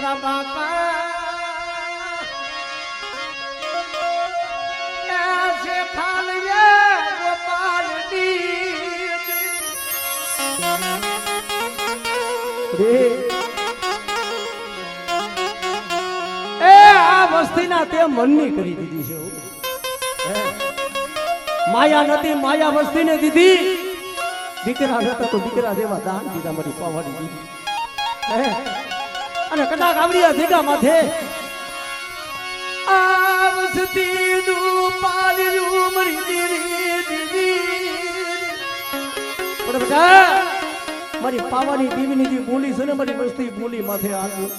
મારા બાપા છે ખાલએ ગોપાલની એ આ વસ્તીના તે મનની કરી દીધી છે માયા નથી માયા વસ્તીને દીધી દીકરા નતા તો દીકરા દેવા દાન દીધા મારી પાવાની દીધી અને કદાચ આવડિયા ધીગા માથે આ વસ્તી નું પાલ્યું મારી દીદી પણ બેટા મારી પાવાની દીવીની જે બોલી છે ને મારી વસ્તી બોલી માથે આવ્યું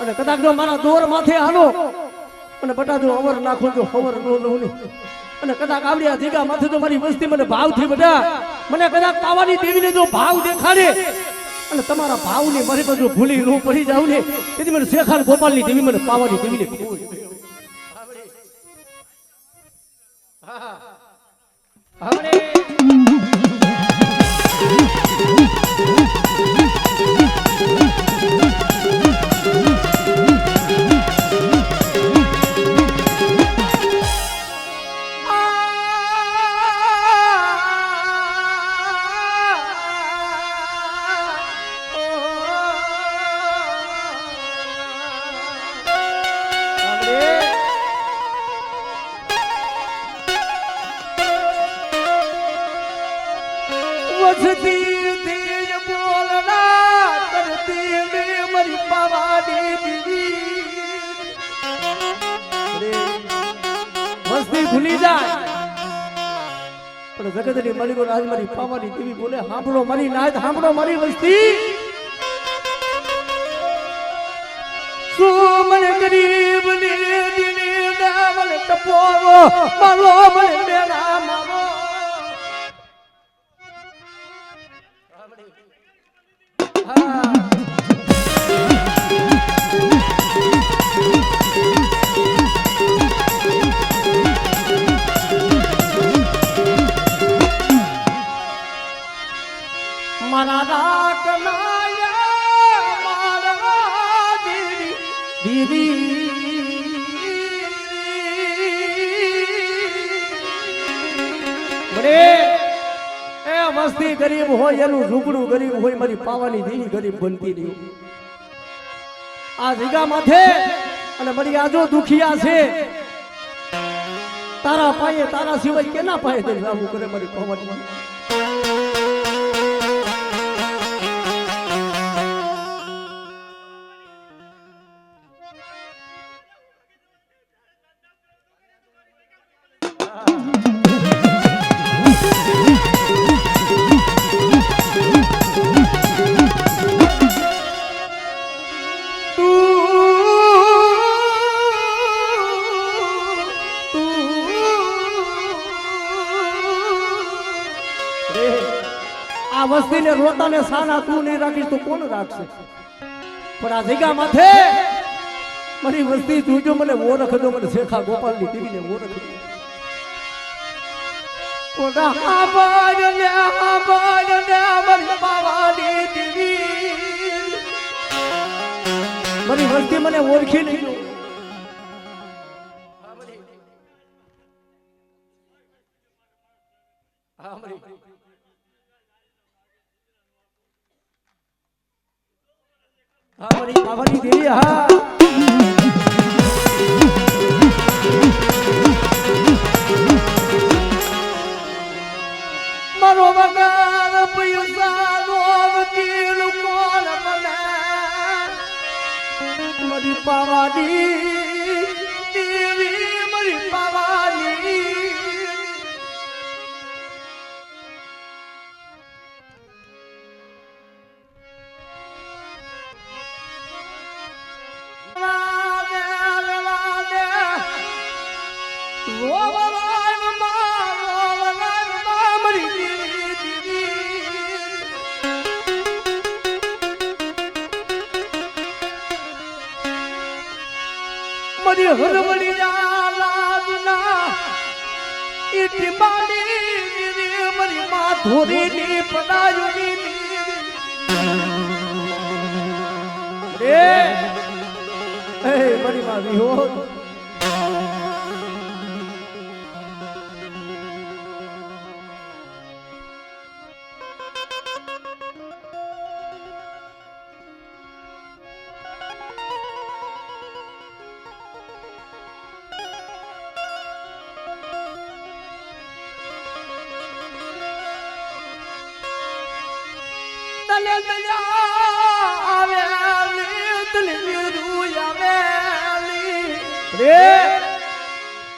અને કદાચ જો મારા દોર માથે હાલો અને બટા જો અવર નાખો જો ખબર ન લઉં ને અને કદાચ આવડિયા ધીગા માથે તો મારી વસ્તી મને ભાવથી બધા મને કદાચ પાવાની દેવીને જો ભાવ દેખાડે અને તમારા ભાવની મારી તો જો ભૂલી નો પડી જાવ ને તેથી મને શેખાન ગોપાલની દેવી મને પાવાની દેવીને ભૂલી જાય પણ જગતની માલિકો રાજ મારી પાવાની દેવી બોલે સાંભળો મારી નાદ સાંભળો મારી વસ્તી શું મને ગરીબ ને દિને દાવલ ટપોરો મારો મને મેરા મારો મારા રાત લાયા મારા દીદી બરે એ વસ્તી ગરીબ હોય એનું ઝૂંપડું ગરીબ હોય મારી પાવાની દેવી ગરીબ બનતી નહીં આ જગ્યા માથે અને મારી આજો દુખિયા છે તારા પાયે તારા સિવાય કેના પાયે તે જાવું કરે મારી પાવાની આ વસ્તીને રોતાને સાના તું નહીં રાખીશ તો કોણ રાખશે પણ આ જગ્યા માથે મારી વસ્તી જોજો મને ઓળખ દો મને શેખા ગોપાલની દેવીને ઓળખ દો મારી વસ્તી મને ઓળખી નહીં મારી પાવાની દેવી હા મારો વગર પૈસા નો વકીલ કોણ મને મારી પાવાની દેવી મારી પાવાની મારી હરવળી લાદના ઈટી માડી મારી માધુરીની પડાયુની મારી માં વિહો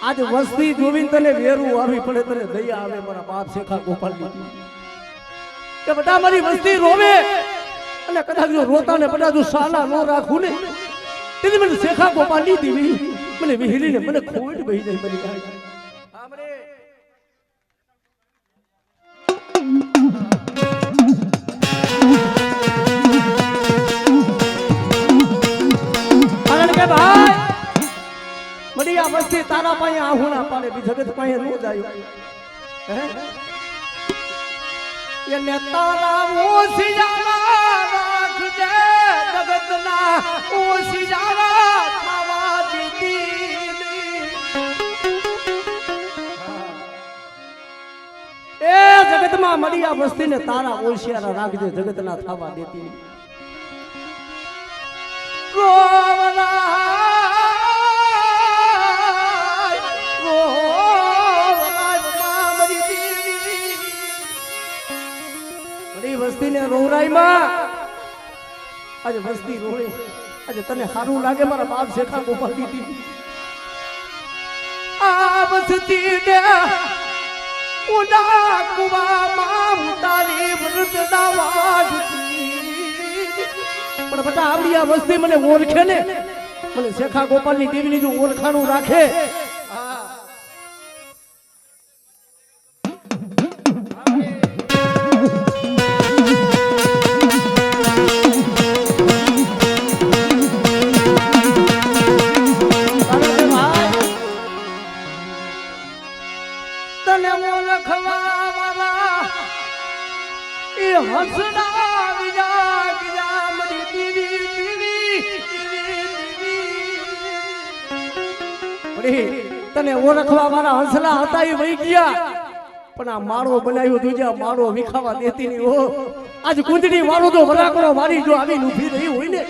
આજ વસ્તી જોવીને તને વેરું આવી પડે તને દયા આવે મારા બાપ શેખા ગોપાલ કે બધા મારી વસ્તી રોવે અને કદાચ જો રોતા ને બધા જો સાલા નો રાખું ને તેથી મને શેખા ગોપાલ ની દીવી મને વિહરીને મને ખોટ બહી જાય મારી ભાઈ મડી આ વસ્તી તારા પાસે આહુણા પાડે બી જગત પાસે નો જાય એને તારા ઓસિયારા રાખજે જગતના ઓસિયારા થવા દીધી એ જગતમાં મડી આ વસ્તીને તારા ઓસિયારા રાખજે જગતના થવા દેતી વસ્તી ને રોરાઈ માં આજે વસ્તી રોઈ આજે તને સારું લાગે મારા બાપ શેખા ગોપાલ દીધી આ વસ્તી ને ઉડા કુવા માં ઉતારી વૃદ્ધના વાજતી પણ બધા આવડી આ વસ્તી મને ઓળખે ને મને શેખા ગોપાલ ની દેવીની જો ઓળખાણું રાખે તને ઓળખવા વાળા હંસલા હતા એ વહી ગયા પણ આ માળો બનાવ્યો દુજા માળો વિખાવા દેતી નહીં હો આજ કુંજડી વાળો તો વરાકડો મારી જો આવી ઊભી રહી હોય ને